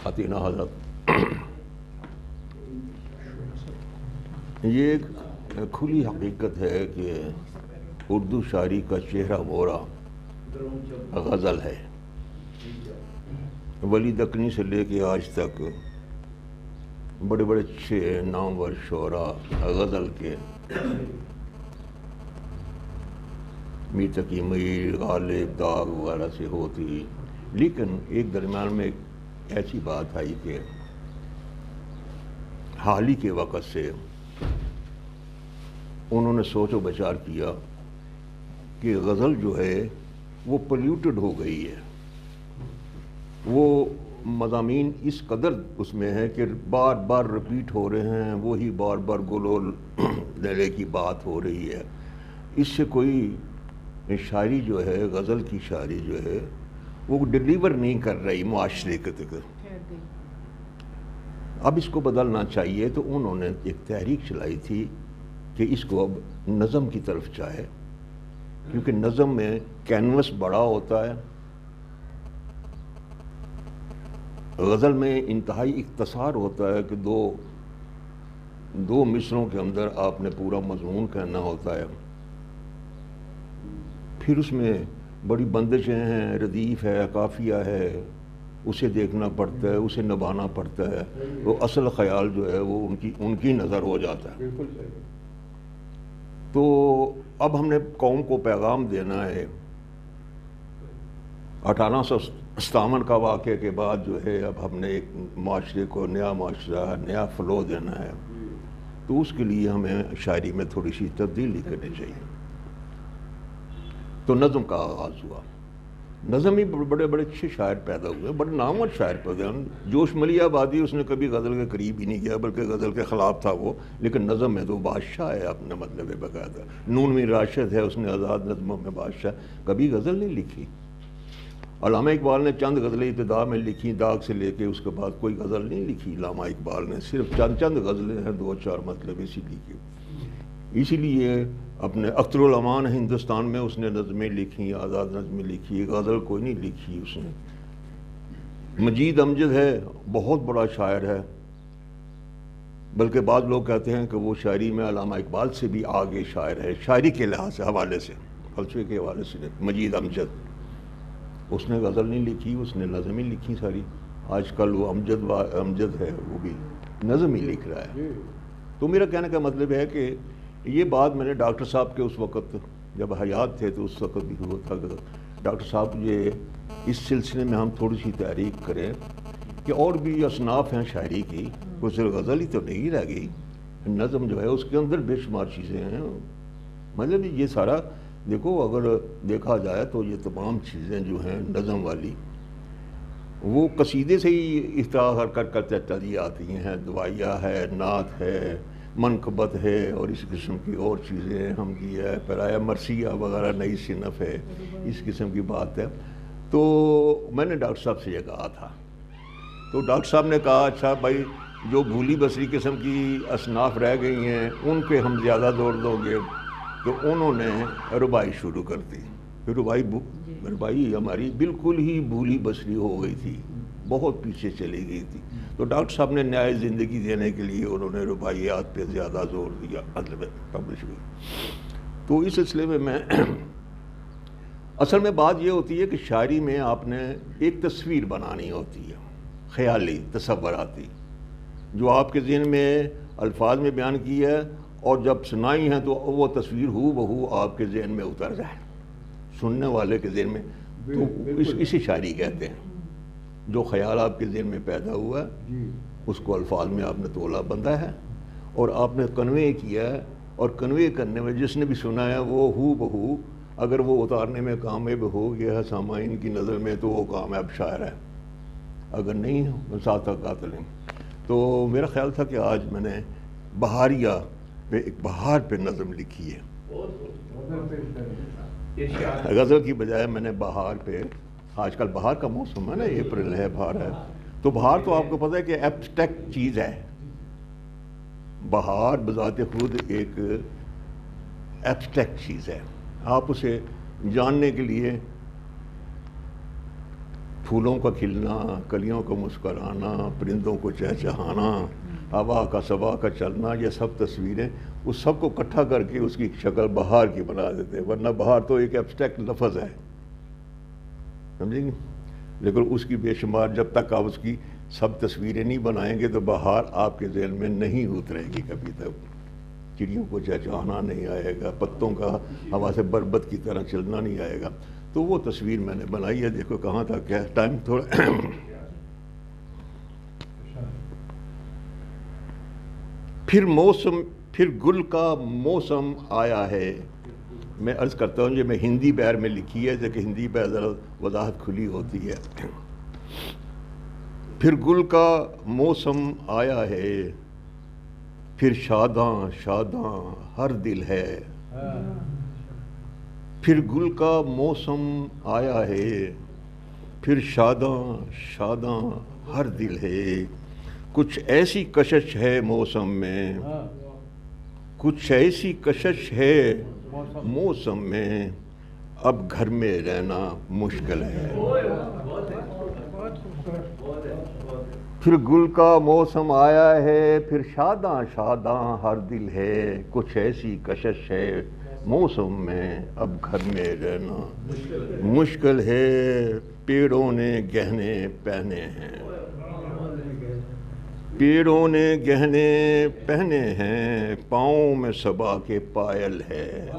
خواتین حضرت، یہ ایک کھلی حقیقت ہے کہ اردو شاعری کا چہرہ مورا غزل ہے۔ ولی دکنی سے لے کے آج تک بڑے بڑے اچھے نامور شعراء غزل کے، میر تقی میر، غالب، داغ وغیرہ سے ہوتی، لیکن ایک درمیان میں ایسی بات آئی کہ حال ہی کے وقت سے انہوں نے سوچ و بچار کیا کہ غزل جو ہے وہ پلیوٹڈ ہو گئی ہے، وہ مضامین اس قدر اس میں ہے کہ بار بار رپیٹ ہو رہے ہیں، وہی بار بار گلول لینے کی بات ہو رہی ہے۔ اس سے کوئی شاعری جو ہے، غزل کی شاعری جو ہے وہ ڈیلیور نہیں کر رہی معاشرے کے تک۔ اب اس کو بدلنا چاہیے، تو انہوں نے ایک تحریک چلائی تھی کہ اس کو اب نظم کی طرف چاہے، کیونکہ نظم میں کینوس بڑا ہوتا ہے، غزل میں انتہائی اختصار ہوتا ہے کہ دو مصروں کے اندر آپ نے پورا مضمون کہنا ہوتا ہے، پھر اس میں بڑی بندشیں ہیں، ردیف ہے، قافیہ ہے، اسے دیکھنا پڑتا ہے، اسے نبھانا پڑتا ہے، وہ اصل خیال جو ہے وہ ان کی نظر ہو جاتا ہے۔ بالکل صحیح۔ تو اب ہم نے قوم کو پیغام دینا ہے، 1857 کا واقعے کے بعد جو ہے اب ہم نے ایک معاشرے کو نیا معاشرہ، نیا فلو دینا ہے، تو اس کے لیے ہمیں شاعری میں تھوڑی سی تبدیلی کرنی چاہیے۔ تو نظم کا آغاز ہوا، نظم ہی بڑے بڑے اچھے شاعر پیدا ہوئے، بڑے نامور شاعر پیدا ہوئے۔ جوش ملی آبادی اس نے کبھی غزل کے قریب ہی نہیں کیا، بلکہ غزل کے خلاف تھا وہ، لیکن نظم میں تو بادشاہ ہے اپنے مطلب باقاعدہ۔ نون میر راشد ہے، اس نے آزاد نظموں میں بادشاہ، کبھی غزل نہیں لکھی۔ علامہ اقبال نے چند غزلیں ابتدا میں لکھی، داغ سے لے کے، اس کے بعد کوئی غزل نہیں لکھی علامہ اقبال نے، صرف چند غزلیں ہیں، 2-4 مطلب اسی لیے۔ اسی لیے اپنے اختر الامان ہندوستان میں اس نے نظمیں لکھی، آزاد نظمیں لکھی، غزل کوئی نہیں لکھی اس نے۔ مجید امجد ہے، بہت بڑا شاعر ہے، بلکہ بعض لوگ کہتے ہیں کہ وہ شاعری میں علامہ اقبال سے بھی آگے شاعر ہے، شاعری کے لحاظ سے، حوالے سے، فلسفے کے حوالے سے۔ مجید امجد، اس نے غزل نہیں لکھی، اس نے نظم ہی لکھی ساری۔ آج کل وہ امجد ہے، وہ بھی نظم ہی لکھ رہا ہے۔ تو میرا کہنے کا مطلب ہے کہ یہ بات میں نے ڈاکٹر صاحب کے اس وقت جب حیات تھے تو اس وقت بھی ہوا تھا کہ ڈاکٹر صاحب یہ اس سلسلے میں ہم تھوڑی سی تحریک کریں کہ اور بھی اصناف ہیں شاعری کی، کوئی صرف غزل ہی تو نہیں رہ گئی، نظم جو ہے اس کے اندر بے شمار چیزیں ہیں۔ مطلب یہ سارا دیکھو، اگر دیکھا جائے تو یہ تمام چیزیں جو ہیں نظم والی، وہ قصیدے سے ہی اختیار کر چلی آتی ہیں۔ دعائیہ ہے، نعت ہے، منقبت ہے، اور اس قسم کی اور چیزیں، حمدیہ ہے، پرایا مرثیہ وغیرہ نئی صنف ہے، اس قسم کی بات ہے۔ تو میں نے ڈاکٹر صاحب سے یہ کہا تھا، تو ڈاکٹر صاحب نے کہا اچھا بھائی، جو بھولی بصری قسم کی اصناف رہ گئی ہیں ان پہ ہم زیادہ زور دو گے، تو انہوں نے ربائی شروع کر دی۔ ربائی ہماری بالکل ہی بھولی بصری ہو گئی تھی، بہت پیچھے چلی گئی تھی، تو ڈاکٹر صاحب نے نئے زندگی دینے کے لیے انہوں نے رباعیات پہ زیادہ زور دیا، مطلب پبلش ہوئی۔ تو اس سلسلے میں اصل میں بات یہ ہوتی ہے کہ شاعری میں آپ نے ایک تصویر بنانی ہوتی ہے، خیالی، تصوراتی، جو آپ کے ذہن میں الفاظ میں بیان کی ہے، اور جب سنائی ہیں تو وہ تصویر ہو بہو آپ کے ذہن میں اتر جائے، سننے والے کے ذہن میں، تو اسی شاعری کہتے ہیں۔ جو خیال آپ کے ذہن میں پیدا ہوا ہے اس کو الفاظ میں آپ نے تولا بندھا ہے اور آپ نے کنوے کیا ہے، اور کنوے کرنے میں جس نے بھی سنا ہے وہ ہو بہو اگر وہ اتارنے میں کامیاب ہو گیا ہے سامعین کی نظر میں تو وہ کامیاب شاعر ہے، اگر نہیں ساتھ قاتل ہیں۔ تو میرا خیال تھا کہ آج میں نے بہاریہ پہ، ایک بہار پہ نظم لکھی ہے، غزل کی بجائے میں نے بہار پہ، آج کل بہار کا موسم ہے نا، اپریل ہے، بہار ہے، تو بہار تو آپ کو پتہ ہے کہ ایبسٹریکٹ چیز ہے، بہار بذات خود ایک ایبسٹریکٹ چیز ہے، آپ اسے جاننے کے لیے پھولوں کا کھلنا، کلیوں کا مسکرانا، پرندوں کو چہچہانا، ہوا کا صبا کا چلنا، یہ سب تصویریں اس سب کو اکٹھا کر کے اس کی شکل بہار کی بنا دیتے ہیں. ورنہ بہار تو ایک ایبسٹریکٹ لفظ ہے، سمجھیں گے. لیکن اس کی بے شمار، جب تک آپ اس کی سب تصویریں نہیں بنائیں گے تو بہار آپ کے ذہن میں نہیں اترے گی کبھی تک. چڑیوں کو چہچہانا نہیں آئے گا، پتوں کا ہوا سے بربت کی طرح چلنا نہیں آئے گا. تو وہ تصویر میں نے بنائی ہے. دیکھو کہاں تک ہے ٹائم تھوڑا. پھر گل کا موسم آیا ہے. میں عرض کرتا ہوں یہ میں ہندی بیر میں لکھی ہے، کہ ہندی بیر ذرا وضاحت کھلی ہوتی ہے. پھر گل کا موسم آیا ہے، پھر شاداں شاداں ہر دل ہے. پھر گل کا موسم آیا ہے، پھر شاداں شاداں ہر دل ہے. کچھ ایسی کشش ہے موسم میں، کچھ ایسی کشش ہے موسم میں، اب گھر میں رہنا مشکل ہے. پھر گل کا موسم آیا ہے، پھر شاداں شاداں ہر دل ہے. کچھ ایسی کشش ہے موسم میں، اب گھر میں رہنا مشکل ہے. پیڑوں نے گہنے پہنے ہیں، پیڑوں نے گہنے پہنے ہیں، پاؤں میں صبا کے پائل ہے.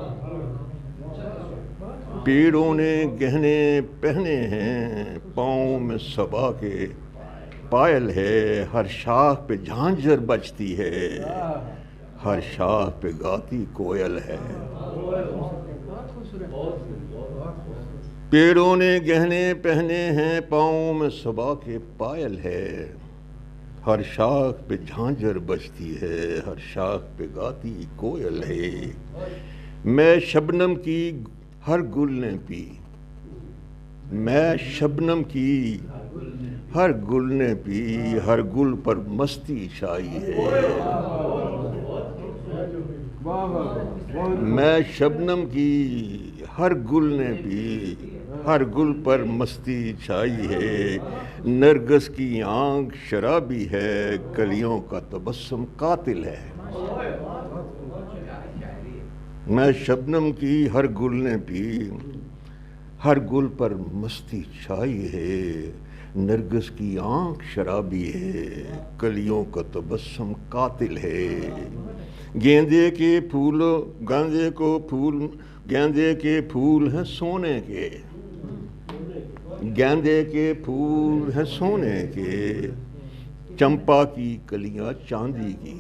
پیڑوں نے گہنے پہنے ہیں، پاؤں میں صبا کے پائل ہے. ہر شاخ پہ جھانجھر بجتی ہے، ہر شاخ پہ گاتی کوئل ہے. پیڑوں نے گہنے پہنے ہیں، پاؤں میں صبا کے پائل ہے. ہر شاخ پہ جھانجھر بجتی ہے، ہر شاخ پہ گاتی کوئل ہے. میں شبنم کی ہر گل نے پی، میں شبنم کی ہر گل نے پی. ہر گل پر مستی چھائی ہے. میں شبنم کی ہر گل نے پی، ہر گل پر مستی چھائی ہے. نرگس کی آنکھ شرابی ہے، کلیوں کا تبسم قاتل ہے. میں شبنم کی ہر گل نے پی، ہر گل پر مستی چھائی ہے. نرگس کی آنکھ شرابی ہے، کلیوں کا تبسم قاتل ہے. گیندے کے پھول، گیندے کو پھول، گیندے کے پھول ہیں سونے کے، گیندے کے پھول ہیں سونے کے. چمپا کی کلیاں چاندی کی،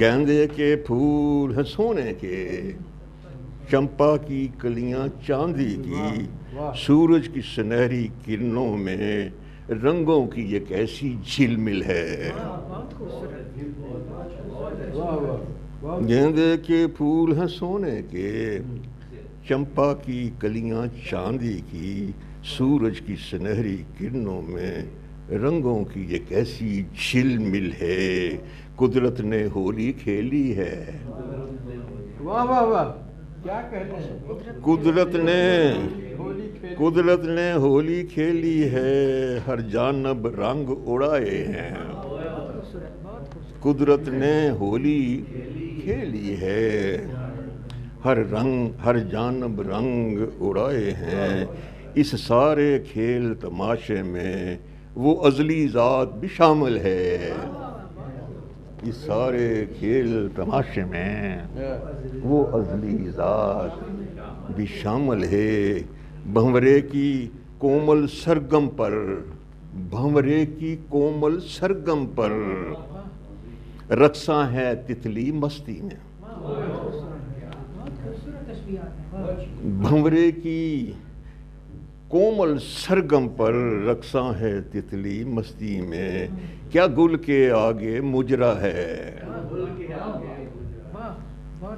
گیندے کے پھول ہیں سونے کے. چمپا کی کلیاں چاندی کی. سورج کی سنہری کرنوں میں رنگوں کی ایک ایسی جھل مل ہے. گیندے کے پھول ہیں سونے کے، چمپا کی کلیاں چاندی کی. سورج کی سنہری کرنوں میں رنگوں کی ایک ایسی جھل مل ہے. قدرت نے ہولی کھیلی ہے، واہ واہ واہ کیا کہتے ہیں. قدرت نے ہولی کھیلی ہے، ہر جانب رنگ اڑائے ہیں. قدرت نے ہولی کھیلی ہے، ہر جانب رنگ اڑائے ہیں. اس سارے کھیل تماشے میں وہ ازلی ذات بھی شامل ہے. اس سارے کھیل تماشے میں وہ ازلی ذات بھی شامل ہے. بھنورے کی کومل سرگم پر، بھنورے کی کومل سرگم پر رقصاں ہے تتلی مستی میں. بھنورے کی کومل سرگم پر رقصاں ہے تتلی مستی میں. کیا گل کے آگے مجرا ہے،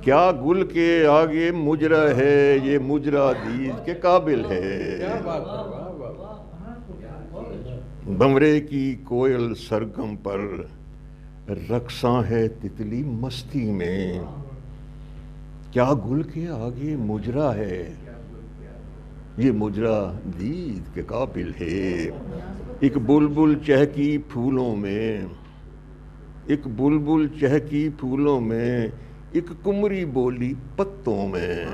کیا گل کے آگے مجرا ہے. یہ مجرا دید کے قابل ہے. بھنورے کی کوئل سرگم پر رقصاں ہے تتلی مستی میں. کیا گل کے آگے مجرا ہے، یہ مجرا دید کے قابل ہے۔ ایک بلبل چہکی پھولوں میں، ایک بلبل چہکی پھولوں میں، ایک کمری بولی پتوں میں۔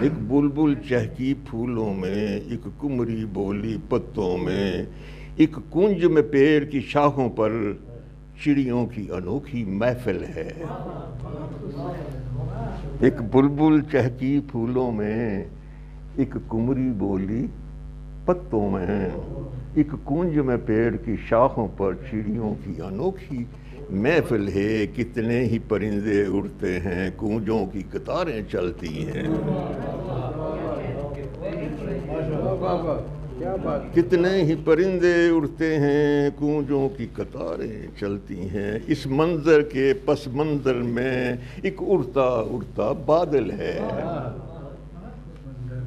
ایک بلبل چہکی پھولوں میں، ایک کمری بولی پتوں میں، ایک کنج میں پیڑ کی شاخوں پر چڑیوں کی انوکھی محفل ہے۔ ایک بلبل چہکی پھولوں میں، ایک کمری بولی پتوں میں، ایک کنج میں پیڑ کی شاخوں پر چڑیوں کی انوکھی محفل ہے۔ کتنے ہی پرندے اڑتے ہیں، کونجوں کی قطاریں چلتی ہیں۔ کتنے ہی پرندے اڑتے ہیں، کونجوں کی قطاریں چلتی ہیں۔ اس منظر کے پس منظر میں ایک اڑتا اڑتا بادل ہے۔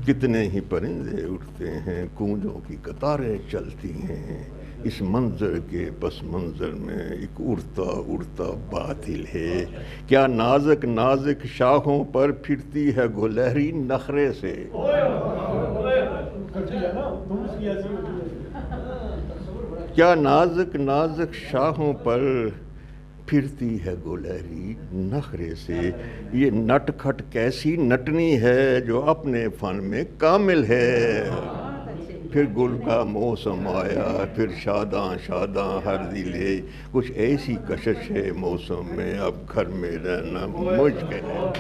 کتنے ہی پرندے اڑتے ہیں، کونجوں کی قطاریں چلتی ہیں۔ اس منظر کے پس منظر میں ایک اڑتا اڑتا بادل ہے۔ کیا نازک نازک شاخوں پر پھرتی ہے گلہری نخرے سے۔ کیا نازک نازک شاخوں پر پھرتی ہے گلہری نخرے سے۔ یہ نٹ کھٹ کیسی نٹنی ہے جو اپنے فن میں کامل ہے۔ پھر گل کا موسم آیا، پھر شاداں شاداں ہر دل ہے۔ کچھ ایسی کشش ہے موسم میں، اب گھر میں رہنا مشکل ہے۔